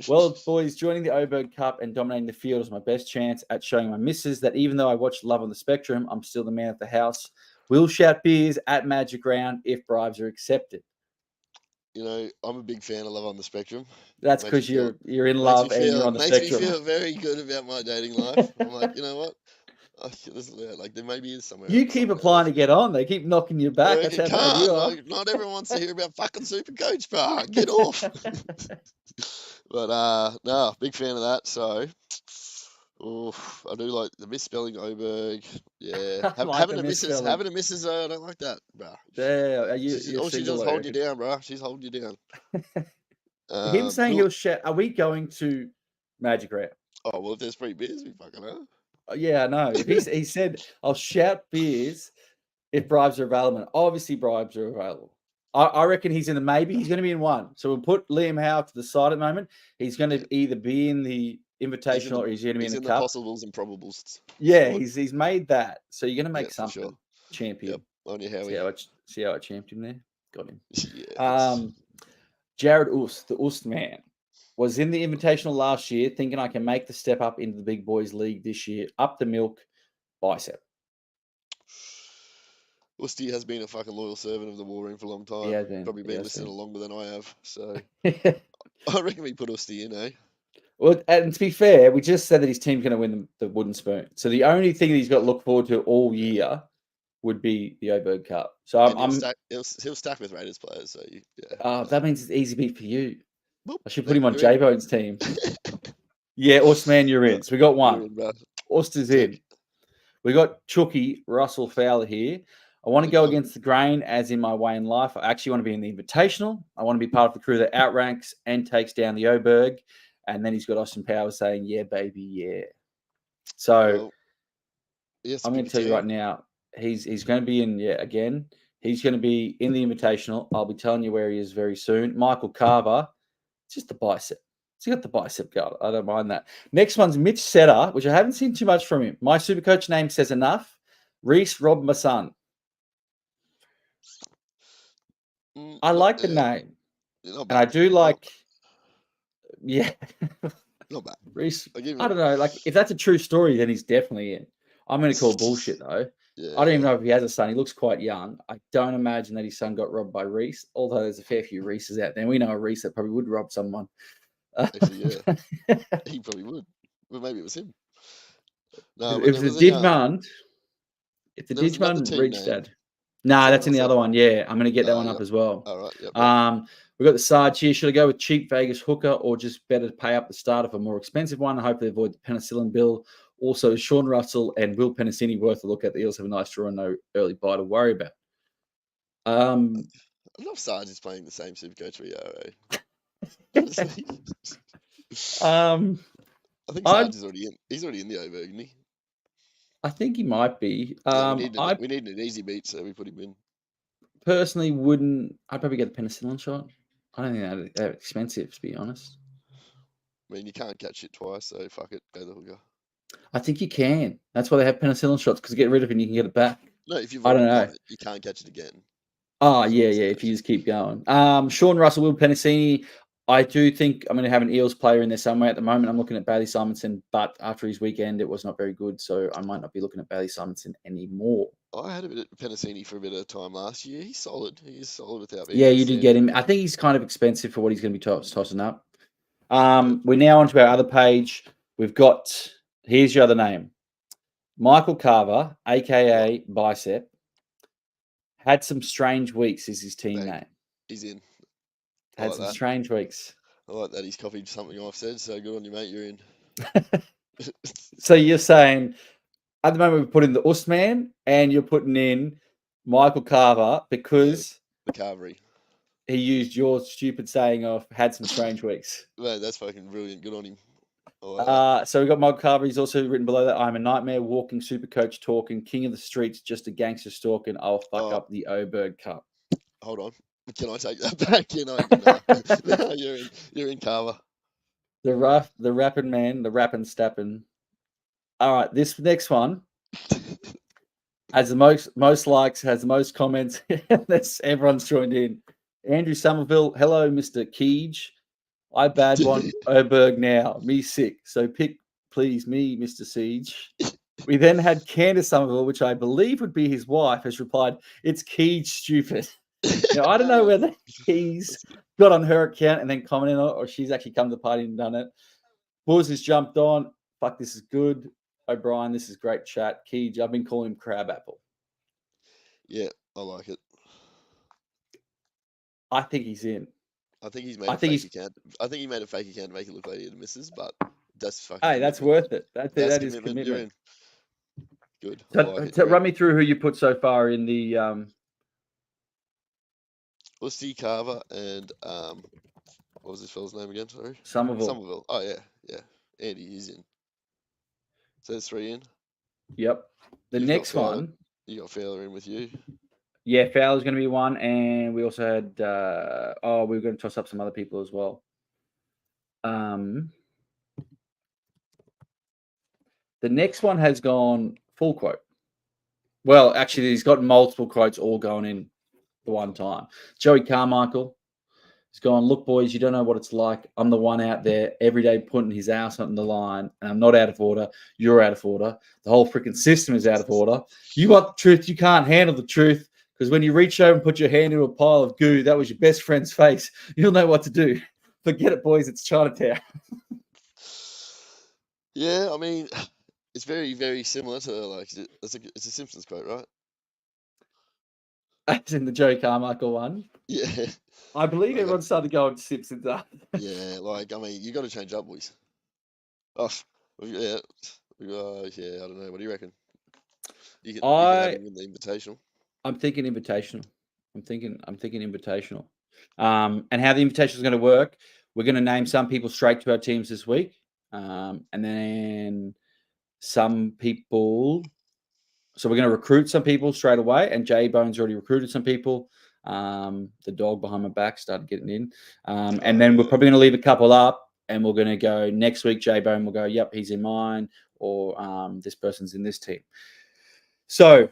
Well, boys, joining the Oberg Cup and dominating the field is my best chance at showing my missus that even though I watch Love on the Spectrum, I'm still the man at the house. We'll shout beers at Magic Round if bribes are accepted. I'm a big fan of Love on the Spectrum. That's because you're in love and you're on the spectrum. Makes me feel very good about my dating life. I'm like, you know what? There maybe is somewhere. You keep applying to get on. They keep knocking you back. That's how bad you are. Not everyone wants to hear about fucking Supercoach bar. Get off. But no, big fan of that. So, I do like the misspelling Oberg. Yeah, having a missus. I don't like that, bro. Yeah, she does hold you down, bro. She's holding you down. Him saying he'll shout. Are we going to Magic Round? Oh well, if there's free beers, we fucking are. Yeah, I know. He said, "I'll shout beers if bribes are available." Obviously, bribes are available. I reckon he's in the maybe. He's going to be in one. So we'll put Liam Howe to the side at the moment. He's going to either be in the Invitational or he's going to be in the Cup. Possibles and probables. Yeah, he's made that. So you're going to make something. Sure. Champion. Yep. See how I championed him there? Got him. Yes. Jared Ust, the Ust man, was in the Invitational last year thinking I can make the step up into the Big Boys League this year. Up the milk, bicep. Usty has been a fucking loyal servant of the War Room for a long time. Yeah, then Probably been listening longer than I have. So yeah. I reckon we put Usty in, eh? Well, and to be fair, we just said that his team's going to win the wooden spoon. So the only thing that he's got to look forward to all year would be the Oberg Cup. So he'll stack with Raiders players. So that means it's easy beat for you. Well, I should put him on J-Bone's team. Yeah, Usman, you're in. So we got one. Auster's in. We got Chucky, Russell Fowler here. I want to go against the grain, as in my way in life. I actually want to be in the Invitational. I want to be part of the crew that outranks and takes down the Oberg. And then he's got Austin Powers saying, yeah, baby, yeah. So I'm going to tell you right now, he's going to be in, again, he's going to be in the Invitational. I'll be telling you where he is very soon. Michael Carver, just the bicep. He's got the bicep guard. I don't mind that. Next one's Mitch Setter, which I haven't seen too much from him. My Supercoach name says enough. Reese Rob, my son. I like the name. And I do like... Yeah. Not bad. Reese, I don't know. Like, if that's a true story, then he's definitely in. I'm going to call bullshit, though. Yeah. I don't even know if he has a son. He looks quite young. I don't imagine that his son got robbed by Reese, although there's a fair few Reeses out there. We know a Reese that probably would rob someone. Actually, yeah. He probably would. But maybe it was him. No, if the Digmund, reached that. No, that's in the other one. Yeah, I'm going to get that one up as well. All right. Yep. We've got the Sarge here. Should I go with cheap Vegas hooker or just better to pay up the start of a more expensive one? I hope they avoid the penicillin bill. Also, Sean Russell and Will Pennicini worth a look at. The Eels have a nice draw and no early buy to worry about. I don't know if Sarge is playing the same Supercoach we are. I think Sarge is already in. He's already in the Oberg, isn't he? I think he might be. We need an easy beat, so we put him in. Personally, I'd probably get the penicillin shot. I don't think they're expensive, to be honest. I mean, you can't catch it twice, so fuck it, go the hooker. I think you can. That's why they have penicillin shots, because you get rid of it and you can get it back. No, if you've I don't know. You can't catch it again. Oh, yeah, if you just keep going. Sean Russell, Will Pennicini. I do think I'm going to have an Eels player in there somewhere at the moment. I'm looking at Bailey Simonson, but after his weekend, it was not very good, so I might not be looking at Bailey Simonson anymore. I had a bit of Pennicini for a bit of time last year. He's solid. He's solid without being. Yeah, you did get him. I think he's kind of expensive for what he's going to be tossing up. We're now onto our other page. We've got, here's your other name. Michael Carver, a.k.a. Bicep, had some strange weeks is his team name. He's in. Had some strange weeks. I like that he's copied something I've said, so good on you, mate. You're in. So you're saying, at the moment, we're putting the Usman and you're putting in Michael Carver because the Carvery. He used your stupid saying of had some strange weeks. Man, that's fucking brilliant. Good on him. So we've got Michael Carver. He's also written below that, I'm a nightmare, walking super coach talking, king of the streets, just a gangster stalking. I'll fuck up the Oberg Cup. Hold on. Can I take that back? No, you're in Carver. The rapping man, the rapping stapping. All right, this next one has the most likes, has the most comments. Everyone's joined in. Andrew Somerville, hello, Mr. Keege. I bad one Oberg now. Me sick. So pick, please, me, Mr. Siege. We then had Candace Somerville, which I believe would be his wife, has replied, it's Keege stupid. Now, I don't know whether he's got on her account and then commented on it, or she's actually come to the party and done it. Buzz has jumped on. Fuck, this is good. O'Brien, this is great chat. Keege, I've been calling him Crabapple. Yeah, I like it. I think he's in. I think he's made a fake account. I think he made a fake account to make it look like he had misses, but that's fucking. Hey, that's worth it. That is commitment. Good. So, run me through who you put so far in the. Usty, Carver, and what was this fella's name again? Sorry. Somerville. Oh yeah. Andy, he's in. So there's 3 in. Yep. The next one. You got Fowler in with you. Yeah, Fowler's going to be one, and we also had. We were going to toss up some other people as well. The next one has gone full quote. Well, actually, he's got multiple quotes all going in the one time. Joey Carmichael has gone, look, boys, you don't know what it's like. I'm the one out there every day putting his ass on the line, and I'm not out of order. You're out of order. The whole freaking system is out of order. You want the truth. You can't handle the truth. Because when you reach over and put your hand into a pile of goo, that was your best friend's face. You'll know what to do. Forget it, boys. It's Chinatown. Yeah, I mean, it's very, very similar to like it's a Simpsons quote, right? As in the Joey Carmichael one. Yeah. I believe Like, everyone started going to Simpsons up. yeah, like I mean, you got to change up, boys. Oh, yeah, I don't know. What do you reckon? You can have him in the Invitational. I'm thinking Invitational. I'm thinking Invitational. And how the Invitational is going to work, we're going to name some people straight to our teams this week, and then some people. So we're going to recruit some people straight away, and J Bones already recruited some people. The dog behind my back started getting in, and then we're probably going to leave a couple up, and we're going to go next week. J Bone will go, yep, he's in mine, or this person's in this team. So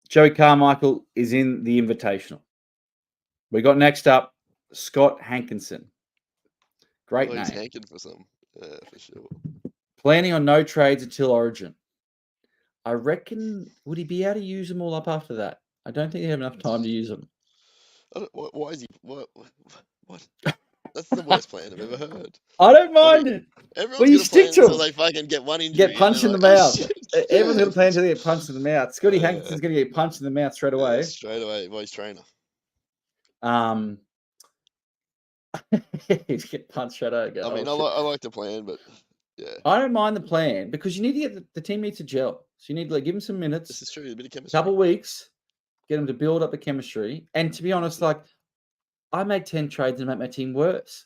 Joey Carmichael is in the Invitational. We got next up Scott Hankinson. Great name. He's hanking for some, for sure. Planning on no trades until Origin. I reckon, would he be able to use them all up after that? I don't think he have enough time to use them. Why is he? What? That's the worst plan I've ever heard. I don't mind it. Everyone's you gonna stick plan to until him. they fucking get one injury. Get punched in the mouth. Everyone's going to plan until they get punched in the mouth. Scotty Hankinson's going to get punched in the mouth straight away. Straight away by his trainer. He'd get punched straight away. I mean, I like the plan, but yeah. I don't mind the plan because you need to get the team needs to gel. So you need to give them some minutes. This is true. A bit of chemistry. Couple weeks, get them to build up the chemistry. And to be honest, like I make 10 trades and make my team worse.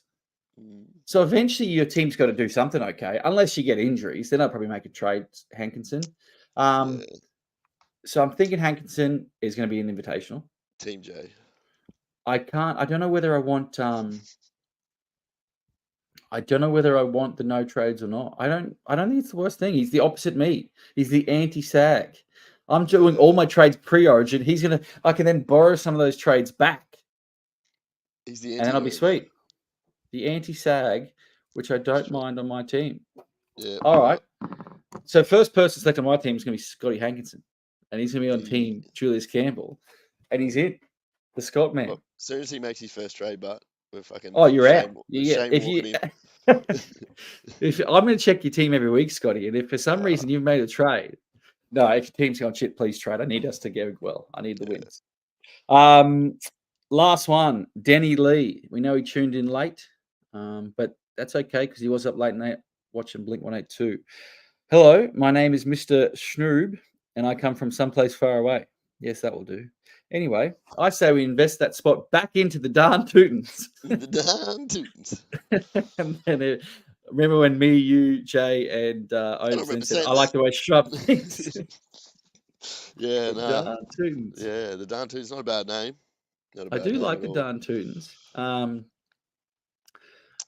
So eventually your team's got to do something okay, unless you get injuries. Then I'll probably make a trade, Hankinson. So I'm thinking Hankinson is going to be an Invitational. Team J. I don't know whether I want the no trades or not. I don't think it's the worst thing. He's the opposite me. He's the anti-SAG. I'm doing all my trades pre-Origin. I can then borrow some of those trades back. He's the and then I'll be sweet. The anti-SAG, which I don't mind on my team. Yeah. All right. So first person selected on my team is going to be Scotty Hankinson. And he's going to be on team Julius Campbell. And he's in. The Scott man. Well, as soon as he makes his first trade, but we're fucking. Oh, you're out. Yeah. If I'm going to check your team every week, Scotty, and if for some reason you've made a trade, no, if your team's going shit, please trade. I need us to go well. I need the wins. Last one, Denny Lee. We know he tuned in late, but that's okay because he was up late night watching Blink 182. Hello, my name is Mr. Schnoob, and I come from someplace far away. Yes, that will do. Anyway, I say we invest that spot back into the darn Tootens. The darn Tootens. And then remember when me, you, Jay, and Overton said, I like the way Shrub thinks. Yeah, no. Darn Tootens. Yeah, the darn Tootens. Not a bad name. I do like the darn Tootens.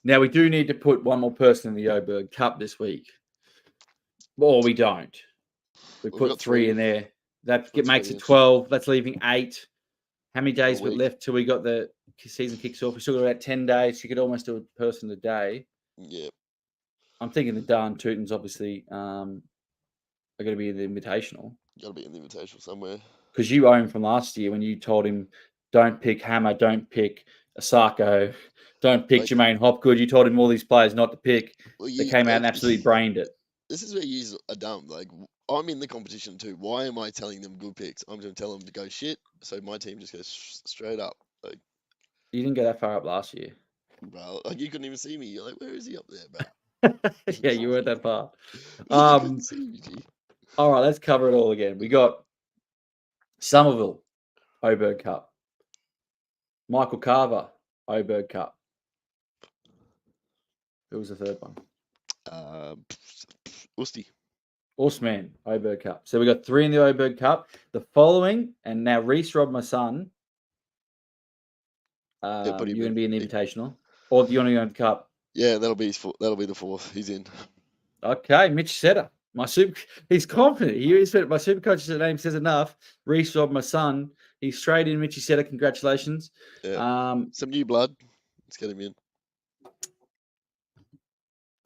Now, we do need to put one more person in the Oberg Cup this week. Or we don't. We put 3 in there. That makes it 12. That's leaving 8. How many days we left till we got the season kicks off? We still got about 10 days. You could almost do a person a day. Yeah. I'm thinking the darn Tootens obviously are going to be in the Invitational. Got to be in the Invitational somewhere. Because you own from last year when you told him, don't pick Hammer, don't pick Asako, don't pick Jermaine Hopgood. You told him all these players not to pick. They came out and absolutely brained it. This is where you are dumb. Like, I'm in the competition too. Why am I telling them good picks? I'm going to tell them to go shit. So my team just goes straight up. Like, you didn't go that far up last year. Bro, like you couldn't even see me. You're like, where is he up there, bro? Yeah, you weren't that far. All right, let's cover it all again. We got Somerville, Oberg Cup. Michael Carver, Oberg Cup. Who was the third one? Ostman, Oberg Cup. So we got 3 in the Oberg Cup. The following, and now Reese Rob, my son. You're going to be in the Invitational, or do you want to go in the Cup? Yeah, that'll be the 4th. He's in. Okay, Mitch Setter. He's confident. My super coach's name says enough. Reese Rob, my son. He's straight in. Mitchy Setter. Congratulations. Yeah. Some new blood. Let's get him in.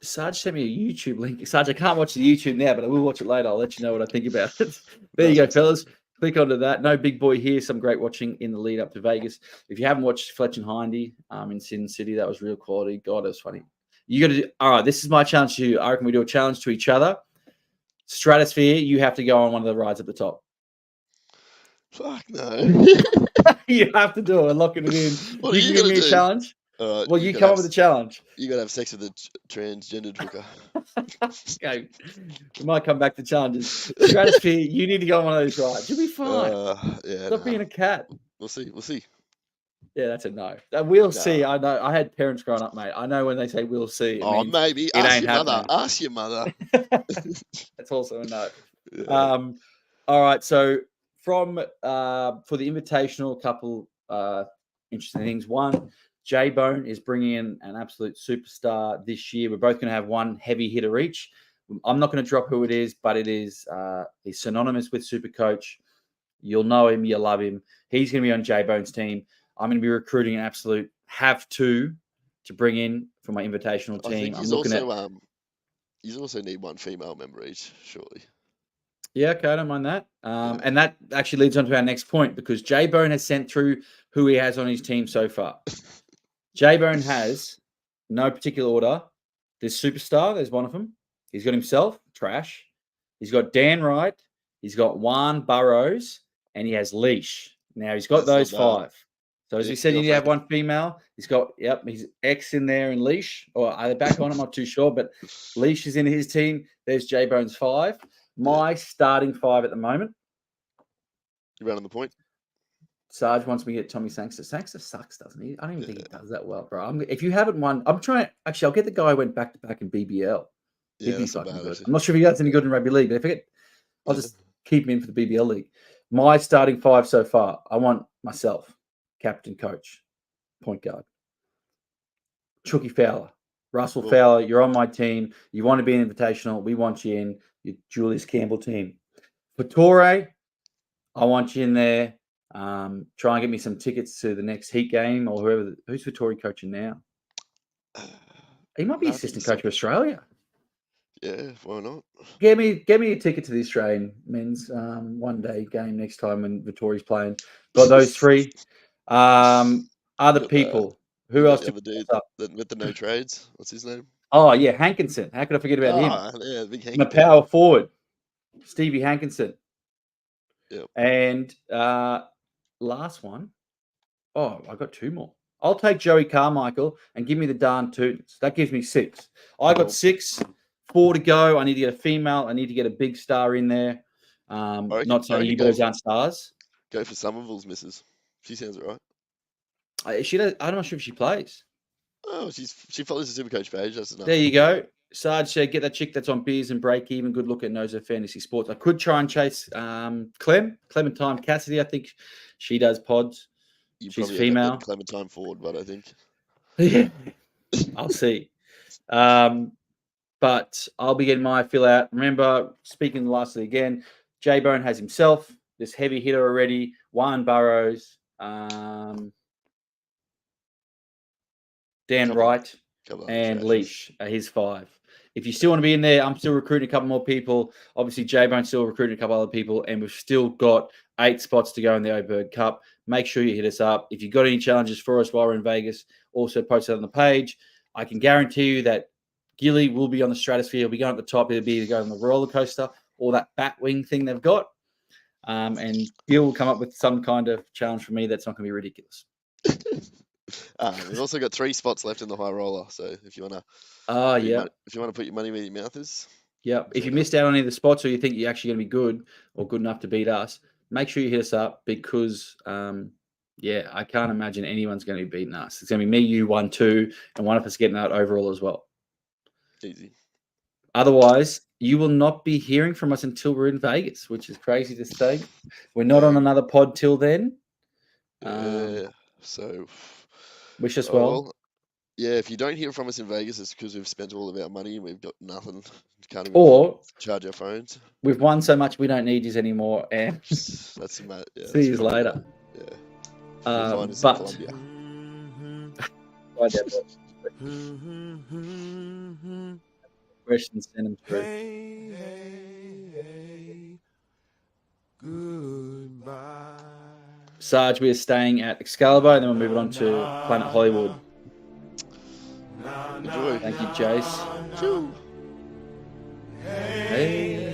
Sarge sent me a YouTube link. Sarge, I can't watch the YouTube now, but I will watch it later. I'll let you know what I think about it. There you go, fellas. click onto that. No big boy here. Some great watching in the lead up to Vegas. If you haven't watched Fletch and Hindy in Sin City, that was real quality. God, it was funny. You got to do. All right, this is my challenge to you. I reckon we do a challenge to each other. Stratosphere, you have to go on one of the rides at the top. Fuck no. You have to do it. Locking it in. What You can give me a challenge. Well, you come up with a challenge. You gotta have sex with a transgendered hooker. Okay. We might come back to challenges. Stratosphere, you need to go on one of those rides. You'll be fine. Yeah. Stop being a cat. We'll see. Yeah, that's a no. We'll see. I know. I had parents growing up, mate. I know when they say we'll see. Maybe. Ask your mother. Ask your mother. That's also a no. Yeah. All right. So from for the invitational, couple interesting things. One, J-Bone is bringing in an absolute superstar this year. We're both going to have one heavy hitter each. I'm not going to drop who it is, but it is he's synonymous with Supercoach. You'll know him. You'll love him. He's going to be on J-Bone's team. I'm going to be recruiting an absolute to bring in for my invitational team. He's also need one female member each, surely. Yeah, okay, I don't mind that. And that actually leads on to our next point, because J-Bone has sent through who he has on his team so far. J-Bone has no particular order. There's Superstar, there's one of them. He's got himself, trash. He's got Dan Wright. He's got Juan Burrows, and he has Leash. Now, he's got those 5. So as we said, you need to have one female. He's got, he's X in there and Leash, or are they back on? I'm not too sure, but Leash is in his team. There's J-Bone's 5. My starting 5 at the moment. You running the point? Sarge wants me to get Tommy Sangster. Sangster sucks, doesn't he? I don't even think he does that well, bro. If you haven't won, I'm trying. Actually, I'll get the guy who went back to back in BBL. Yeah, that's fucking good. I'm not sure if he does any good in rugby league, but if I get, I'll just keep him in for the BBL league. My starting 5 so far. I want myself, captain, coach, point guard. Chucky Fowler, Russell Fowler. You're on my team. You want to be an invitational. We want you in. Your Julius Campbell team. Fattore, I want you in there. Try and get me some tickets to the next Heat game, or whoever. Who's Fattore coaching now? He might be assistant coach of Australia. Yeah, why not? Get me a ticket to the Australian men's one-day game next time when Vittori's playing. Got those 3. Other people. Who else? The dude with the no trades. What's his name? Oh yeah, Hankinson. How could I forget about him? Yeah, big Hank. My power forward, Stevie Hankinson. Yep. And last one. Oh, I got 2 more. I'll take Joey Carmichael and give me the darn Toots. That gives me 6. I got 6. 4 to go. I need to get a female. I need to get a big star in there. Not saying you guys aren't stars. Go for Somerville's missus. She sounds all right. I'm not sure if she plays. Oh, she follows the Supercoach page. That's enough. There you go. Sarge said, get that chick that's on beers and break even. Good look at knows her fantasy sports. I could try and chase Clementine Cassidy. I think she does pods. She's female. Clementine Ford, but I think. Yeah, I'll see. But I'll be getting my fill out. Remember, speaking lastly again, J-Bone has himself, this heavy hitter already, Juan Burrows, Dan Wright, and Leash are his 5. If you still want to be in there, I'm still recruiting a couple more people. Obviously, J-Bone's still recruiting a couple other people, and we've still got 8 spots to go in the O'Bird Cup. Make sure you hit us up. If you've got any challenges for us while we're in Vegas, also post it on the page. I can guarantee you that Gilly will be on the Stratosphere. He'll be going at the top. He'll be either going on the roller coaster or that bat wing thing they've got. And Gil will come up with some kind of challenge for me that's not going to be ridiculous. We've also got 3 spots left in the high roller. So if you want to, if you want to put your money where your mouth is. Yeah. If you missed out on any of the spots, or you think you're actually going to be good or good enough to beat us, make sure you hit us up, because I can't imagine anyone's going to be beating us. It's going to be me, you, 1, 2, and one of us getting out overall as well. Easy. Otherwise, you will not be hearing from us until we're in Vegas, which is crazy to say. We're not on another pod till then. So wish us well. Yeah, if you don't hear from us in Vegas, it's because we've spent all of our money and we've got nothing. Can't even charge our phones. We've won so much we don't need you anymore. And that's see you later. Yeah. But questions, send them through. Hey, goodbye. Sarge, we are staying at Excalibur, and then we're moving on to Planet Hollywood. Enjoy. Thank you, Jace. Choo. Hey.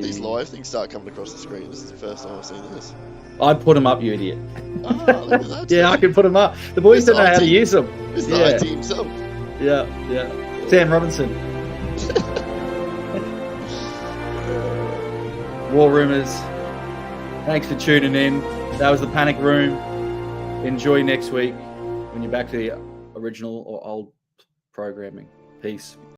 These live things start coming across the screen. This is the first time I've seen this. I put them up, you idiot. Oh, look at that. Yeah, I can put them up. The boys don't know how to use them. It's the IT himself. Yeah. Sam Robinson. War Rumors. Thanks for tuning in. That was the Panic Room. Enjoy next week when you're back to the original or old programming. Peace.